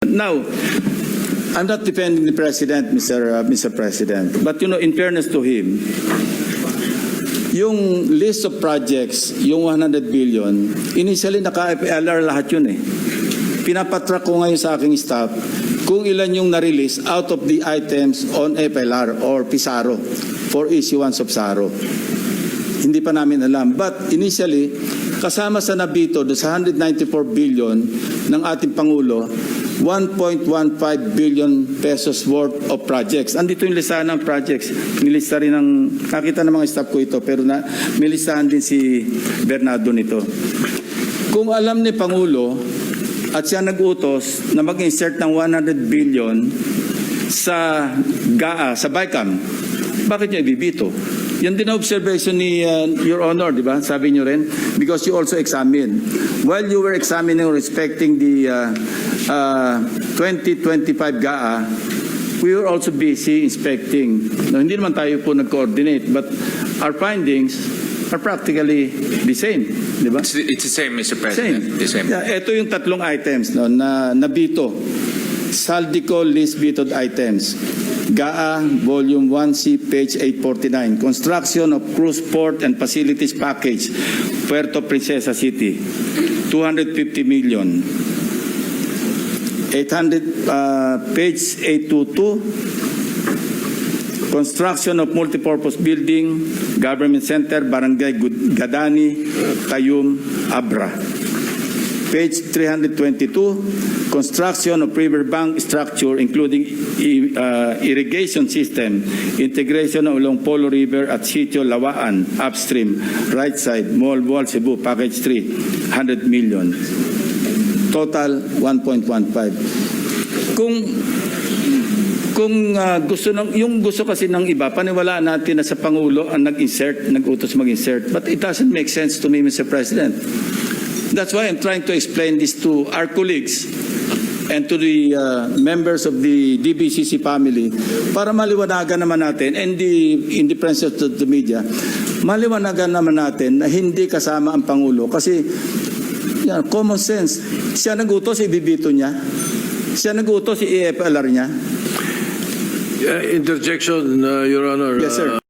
Now, I'm not defending the president, Mr. President, but in fairness to him, yung list of projects, yung 100 billion, initially naka-FLR lahat yun eh. Pinapatrack ko ngayon sa aking staff kung ilan yung na-release out of the items on FLR or PISARO for issuance of SARO. Hindi pa namin alam. But initially, kasama sa nabito sa 194 billion ng ating Pangulo, 1.15 billion pesos worth of projects. Andito yung listahan ng projects. Nilista rin nakita ng mga staff ko ito, pero may listahan din si Bernardo nito. Kung alam ni Pangulo at siya nag-utos na mag-insert ng 100 billion sa GAA, sa BICAM, bakit niya ibibito? Yan din ang observation ni Your Honor, di ba? Sabi niyo rin, because you also examined. While you were examining respecting the 2025 GAA, we were also busy inspecting. No, hindi naman tayo po nag-coordinate, but our findings are practically the same, di ba? It's the same, Mr. President. The same. Yeah, ito yung tatlong items na nabito. Saldico list vetoed items. GAA Volume 1C, page 849. Construction of Cruise Port and Facilities Package, Puerto Princesa City, 250 million. 800, page 822. Construction of Multipurpose Building, Government Center, Barangay Gadani, Tayum, Abra. Page 322, construction of riverbank structure including irrigation system, integration along Polo River at Sitio Lawaan, upstream, right side, Mall, Cebu, package 3, 100 million. Total 1.15. Kung gusto kasi ng iba, paniwalaan natin na sa Pangulo ang nag-utos mag-insert. But it doesn't make sense to me, Mr. President. That's why I'm trying to explain this to our colleagues and to the members of the DBCC family para maliwanagan naman natin, and in the presence of the media, maliwanagan naman natin na hindi kasama ang Pangulo kasi common sense. Siya nag-utos, ibibito niya. Siya nag-utos, i-FLR niya. Interjection, Your Honor. Yes, sir.